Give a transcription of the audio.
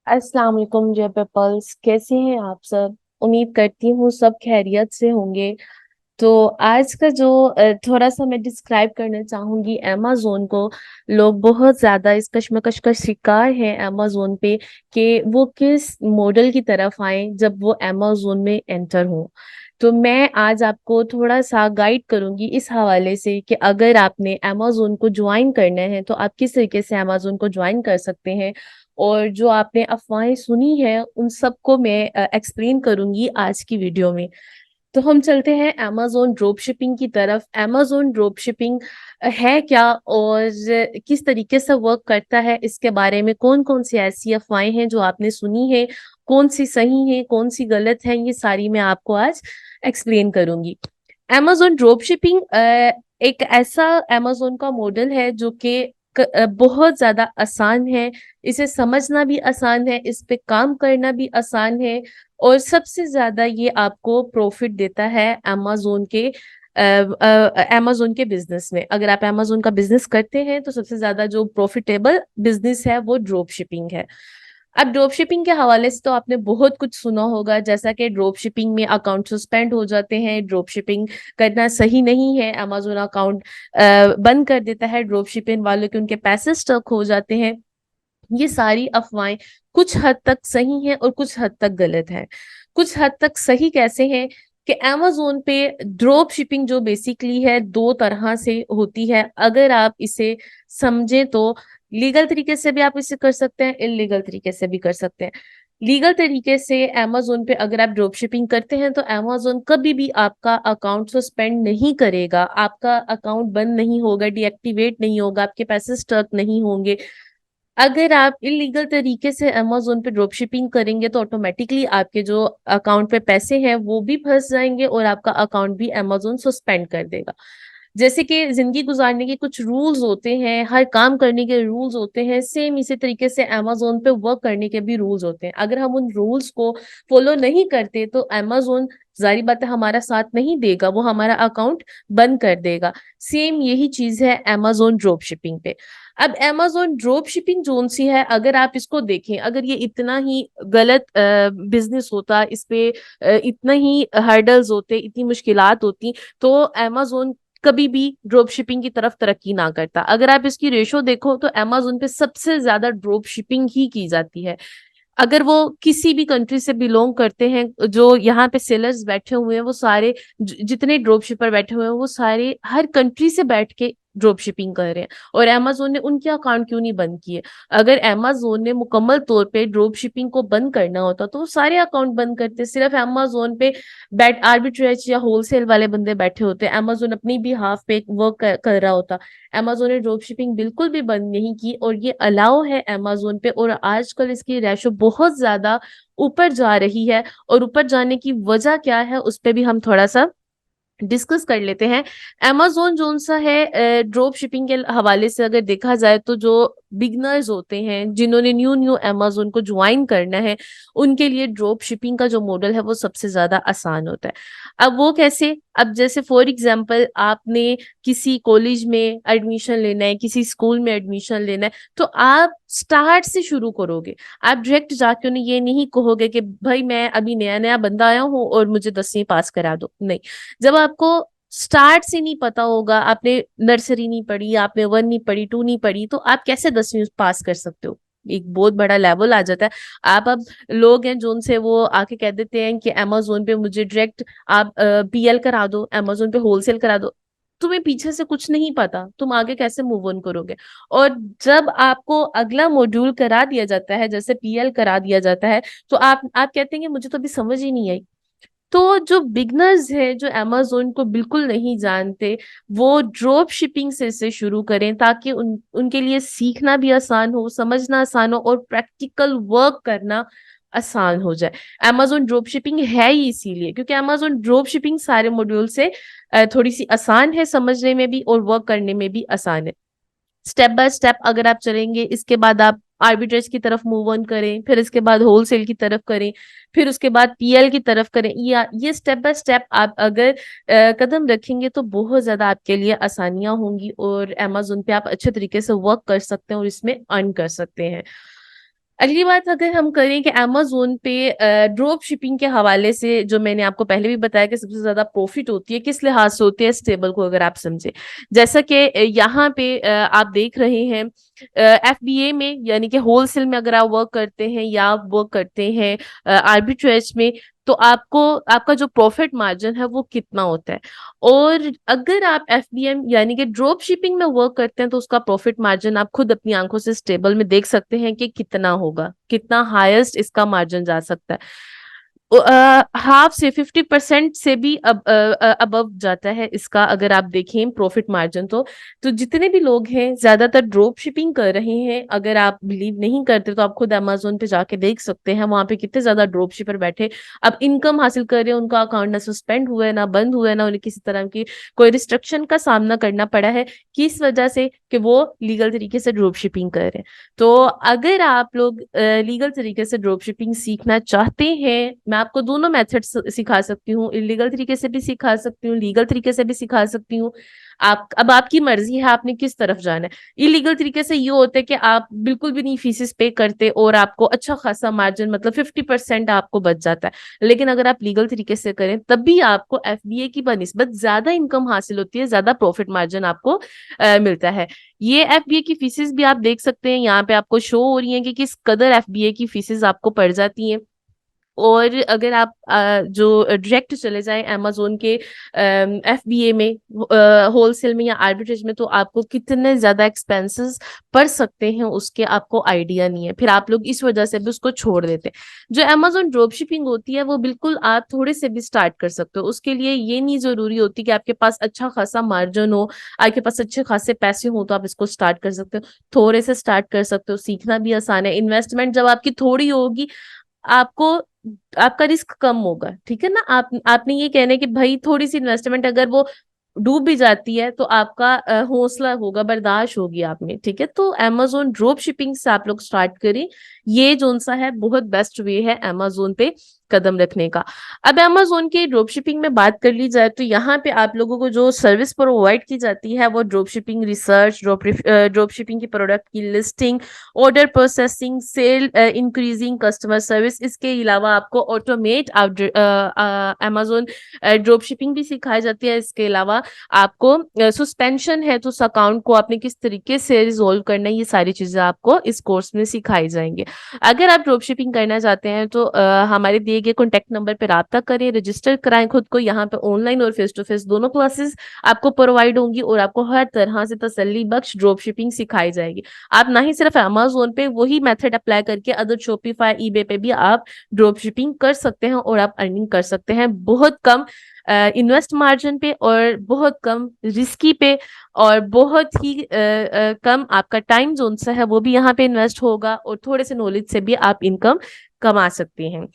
अस्सलाम वालेकुम जय पीपल्स, कैसे हैं आप सब। उम्मीद करती हूँ सब खैरियत से होंगे। तो आज का जो थोड़ा सा मैं डिस्क्राइब करना चाहूंगी अमेज़ोन को। लोग बहुत ज्यादा इस कश्मकश का शिकार हैं अमेज़ोन पे कि वो किस मॉडल की तरफ आए जब वो अमेज़ोन में एंटर हो। तो मैं आज आपको थोड़ा सा गाइड करूंगी इस हवाले से कि अगर आपने अमेज़ोन को ज्वाइन करना है तो आप किस तरीके से अमेज़ोन को ज्वाइन कर सकते हैं। और जो आपने अफवाहें सुनी है उन सबको मैं एक्सप्लेन करूंगी आज की वीडियो में। तो हम चलते हैं amazon ड्रॉप शिपिंग की तरफ। amazon ड्रॉप शिपिंग है क्या और किस तरीके से वर्क करता है, इसके बारे में कौन कौन सी ऐसी अफवाहें हैं जो आपने सुनी है, कौन सी सही है कौन सी गलत है, ये सारी मैं आपको आज एक्सप्लेन करूंगी। amazon ड्रॉप शिपिंग एक ऐसा amazon का मॉडल है जो कि बहुत ज्यादा आसान है। इसे समझना भी आसान है, इस पे काम करना भी आसान है। और सबसे ज्यादा ये आपको प्रॉफिट देता है अमेजोन के बिजनेस में। अगर आप अमेजोन का बिजनेस करते हैं तो सबसे ज्यादा जो प्रॉफिटेबल बिजनेस है वो ड्रॉप शिपिंग है। अब ड्रॉप शिपिंग के हवाले से तो आपने बहुत कुछ सुना होगा, जैसा कि ड्रॉप शिपिंग में अकाउंट सस्पेंड हो जाते हैं, ड्रॉप शिपिंग करना सही नहीं है, अमेजोन अकाउंट बंद कर देता है ड्रॉप शिपिंग वालों के, उनके पैसे स्टक हो जाते हैं। ये सारी अफवाहें कुछ हद तक सही हैं और कुछ हद तक गलत है। कुछ हद तक सही कैसे हैं कि अमेजोन पे ड्रॉप शिपिंग जो बेसिकली है दो तरह से होती है। अगर आप इसे समझें तो लीगल तरीके से भी आप इसे कर सकते हैं, इलीगल तरीके से भी कर सकते हैं। लीगल तरीके से अमेजोन पे अगर आप ड्रॉप शिपिंग करते हैं तो अमेजोन कभी भी आपका अकाउंट सस्पेंड नहीं करेगा, आपका अकाउंट बंद नहीं होगा, डीएक्टिवेट नहीं होगा, आपके पैसे स्टक नहीं होंगे। अगर आप इलीगल तरीके से अमेजोन पे ड्रॉप शिपिंग करेंगे तो ऑटोमेटिकली आपके जो अकाउंट पे पैसे हैं वो भी फंस जाएंगे और आपका अकाउंट भी अमेजोन सस्पेंड कर देगा। जैसे कि जिंदगी गुजारने के कुछ रूल्स होते हैं, हर काम करने के रूल्स होते हैं, सेम इसी तरीके से अमेजोन पे वर्क करने के भी रूल्स होते हैं। अगर हम उन रूल्स को फॉलो नहीं करते तो अमेजोन जारी बात है हमारा साथ नहीं देगा, वो हमारा अकाउंट बंद कर देगा। सेम यही चीज है अमेजोन ड्रॉप शिपिंग पे। अब अमेजोन ड्रॉप शिपिंग जोन सी है, अगर आप इसको देखें, अगर ये इतना ही गलत बिजनेस होता, इस पे इतना ही हर्डल्स होते, इतनी मुश्किलात होती, तो अमेजोन कभी भी ड्रॉप शिपिंग की तरफ तरक्की ना करता। अगर आप इसकी रेशो देखो तो अमेजोन पे सबसे ज्यादा ड्रॉप शिपिंग ही की जाती है। अगर वो किसी भी कंट्री से बिलोंग करते हैं, जो यहाँ पे सेलर्स बैठे हुए हैं वो सारे जितने ड्रॉप शिपर बैठे हुए हैं वो सारे हर कंट्री से बैठ के ड्रॉप शिपिंग कर रहे हैं। और अमेजोन ने उनके अकाउंट क्यों नहीं बंद किए? अगर अमेजोन ने मुकम्मल तौर पे ड्रॉप शिपिंग को बंद करना होता तो वो सारे अकाउंट बंद करते। सिर्फ अमेजोन पे बैठ आर्बिट्रेज या होलसेल वाले बंदे बैठे होते, अमेजोन अपनी भी हाफ पे वर्क कर रहा होता। अमेजोन ने ड्रॉप शिपिंग बिल्कुल भी बंद नहीं की और ये अलाउ है अमेजोन पे। और आजकल इसकी रेशो बहुत ज्यादा ऊपर जा रही है, और ऊपर जाने की वजह क्या है उस पे भी हम थोड़ा सा डिस्कस कर लेते हैं। amazon जोन सा है ड्रॉप शिपिंग के हवाले से अगर देखा जाए तो जो बिगनर्स होते हैं जिन्होंने न्यू न्यू amazon को ज्वाइन करना है, उनके लिए ड्रॉप शिपिंग का जो मॉडल है वो सबसे ज्यादा आसान होता है। अब वो कैसे? अब जैसे फॉर एग्जांपल आपने किसी कॉलेज में एडमिशन लेना है, किसी स्कूल में एडमिशन लेना है, तो आप स्टार्ट से शुरू करोगे। आप डायरेक्ट जाके उन्हें ये नहीं कहोगे कि भाई मैं अभी नया नया बंदा आया हूँ और मुझे 10वीं पास करा दो, नहीं। जब आपको स्टार्ट से नहीं पता होगा, आपने नर्सरी नहीं पढ़ी, आपने वन नहीं पढ़ी, टू नहीं पढ़ी, तो आप कैसे 10वीं पास कर सकते हो? एक बहुत बड़ा लेवल आ जाता है। आप अब लोग हैं जो उनसे वो आके कह देते हैं कि अमेजोन पे मुझे डायरेक्ट आप पीएल करा दो, अमेजोन पे होलसेल करा दो। तुम्हें पीछे से कुछ नहीं पता, तुम आगे कैसे मूव ऑन करोगे? और जब आपको अगला मॉड्यूल करा दिया जाता है, जैसे पीएल करा दिया जाता है, तो आप कहते हैं कि मुझे तो अभी समझ ही नहीं आई। तो जो बिगनर्स है जो अमेजोन को बिल्कुल नहीं जानते, वो ड्रॉप शिपिंग से शुरू करें ताकि उनके लिए सीखना भी आसान हो, समझना आसान हो और प्रैक्टिकल वर्क करना आसान हो जाए। अमेजोन ड्रॉप शिपिंग है ही इसीलिए क्योंकि अमेजोन ड्रॉप शिपिंग सारे मॉड्यूल से थोड़ी सी आसान है समझने में भी और वर्क करने में भी आसान है। स्टेप बाय स्टेप अगर आप चलेंगे, इसके बाद आप आर्बिट्रेज की तरफ मूव ऑन करें, फिर इसके बाद होलसेल की तरफ करें, फिर उसके बाद पीएल की तरफ करें, या ये स्टेप बाय स्टेप आप अगर कदम रखेंगे तो बहुत ज्यादा आपके लिए आसानियां होंगी और अमेजोन पे आप अच्छे तरीके से वर्क कर सकते हैं और इसमें अर्न कर सकते हैं। अगली बात अगर हम करें कि अमेज़न पे ड्रॉप शिपिंग के हवाले से, जो मैंने आपको पहले भी बताया कि सबसे ज़्यादा प्रॉफ़िट होती है, किस लिहाज़ से होती है इस टेबल को अगर आप समझें। जैसा कि यहाँ पे आप देख रहे हैं एफबीए में, यानी कि होलसेल में अगर आप वर्क करते हैं या आप वर्क करते हैं आर्बिट्रेज में, तो आपको आपका जो प्रॉफिट मार्जिन है वो कितना होता है। और अगर आप एफबीएम यानी कि ड्रॉप शिपिंग में वर्क करते हैं तो उसका प्रॉफिट मार्जिन आप खुद अपनी आंखों से इस टेबल में देख सकते हैं कि कितना होगा, कितना हाईएस्ट इसका मार्जिन जा सकता है। हाफ से 50% से भी अबव जाता है इसका, अगर आप देखें प्रॉफिट मार्जिन। तो जितने भी लोग हैं ज्यादातर ड्रॉप शिपिंग कर रहे हैं। अगर आप बिलीव नहीं करते तो आप खुद अमेजोन पे जाके देख सकते हैं, वहां पे कितने ज्यादा ड्रॉप शिपर बैठे अब इनकम हासिल कर रहे हैं। उनका अकाउंट ना सस्पेंड हुआ है, ना बंद हुआ है, ना उन्हें किसी तरह की कोई रिस्ट्रिक्शन का सामना करना पड़ा है, किस वजह से कि वो लीगल तरीके से ड्रॉप शिपिंग कर रहे हैं। तो अगर आप लोग लीगल तरीके से ड्रॉप शिपिंग सीखना चाहते हैं, मैं आपको दोनों मेथड सिखा सकती हूँ, इलीगल तरीके से भी सिखा सकती हूँ, लीगल तरीके से भी सिखा सकती हूँ। आप अब आपकी मर्जी है आपने किस तरफ जाना है। इलीगल तरीके से ये होता है कि आप बिल्कुल भी नहीं फीसेस पे करते और आपको अच्छा खासा मार्जिन, मतलब 50% आपको बच जाता है। लेकिन अगर आप लीगल तरीके से करें तब भी आपको एफबीए की बनिस्बत ज्यादा इनकम हासिल होती है, ज्यादा प्रॉफिट मार्जिन आपको मिलता है। ये एफबीए की फीसेस भी आप देख सकते हैं, यहाँ पे आपको शो हो रही है कि किस कदर एफबीए की फीसेस आपको पड़ जाती हैं। और अगर आप जो डायरेक्ट चले जाएं अमेजोन के एफबीए में, होलसेल में या आर्बिट्रेज में, तो आपको कितने ज्यादा एक्सपेंसेस पड़ सकते हैं उसके आपको आइडिया नहीं है। फिर आप लोग इस वजह से भी उसको छोड़ देते हैं। जो अमेजोन ड्रॉप शिपिंग होती है वो बिल्कुल आप थोड़े से भी स्टार्ट कर सकते हो। उसके लिए ये नहीं जरूरी होती कि आपके पास अच्छा खासा मार्जिन हो, आपके पास अच्छे खासे पैसे हो तो आप इसको स्टार्ट कर सकते हो। थोड़े से स्टार्ट कर सकते हो, सीखना भी आसान है। इन्वेस्टमेंट जब आपकी थोड़ी होगी, आपको आपका रिस्क कम होगा, ठीक है ना। आपने ये कहना है कि भाई थोड़ी सी इन्वेस्टमेंट अगर वो डूब भी जाती है तो आपका हौसला होगा, बर्दाश्त होगी आप में, ठीक है। तो अमेजोन ड्रॉप शिपिंग से आप लोग स्टार्ट करें, ये जोन सा है बहुत बेस्ट वे है अमेजोन पे कदम रखने का। अब अमेजोन के ड्रॉप शिपिंग में बात कर ली जाए तो यहाँ पे आप लोगों को जो सर्विस प्रोवाइड की जाती है वो drop shipping research, drop shipping की प्रोडक्ट की listing, order processing, sale increasing, customer service. इसके अलावा आपको ऑटोमेट अमेजोन ड्रॉप शिपिंग भी सिखाई जाती है। इसके अलावा आपको सस्पेंशन है तो उस अकाउंट को आपने किस तरीके से रिजोल्व करना है, ये सारी चीजें आपको इस कोर्स में सिखाई जाएंगी। अगर आप ड्रॉप शिपिंग करना चाहते हैं तो हमारे दिए गए कॉन्टेक्ट नंबर पर राब्ता करें, रजिस्टर कराएं खुद को। यहाँ पे ऑनलाइन और फेस टू फेस दोनों क्लासेस आपको प्रोवाइड होंगी और आपको हर तरह से तसल्ली बख्श ड्रॉप शिपिंग सिखाई जाएगी। आप ना ही सिर्फ अमेजोन पे वही मेथड अप्लाई करके अदर शॉपिफाई, ईबे पे भी आप ड्रॉप शिपिंग कर सकते हैं और आप अर्निंग कर सकते हैं बहुत कम इन्वेस्ट मार्जिन पे और बहुत कम रिस्की पे, और बहुत ही कम आपका टाइम जोन सा है वो भी यहाँ पे इन्वेस्ट होगा, और थोड़े से नॉलेज से भी आप इनकम कमा सकते हैं।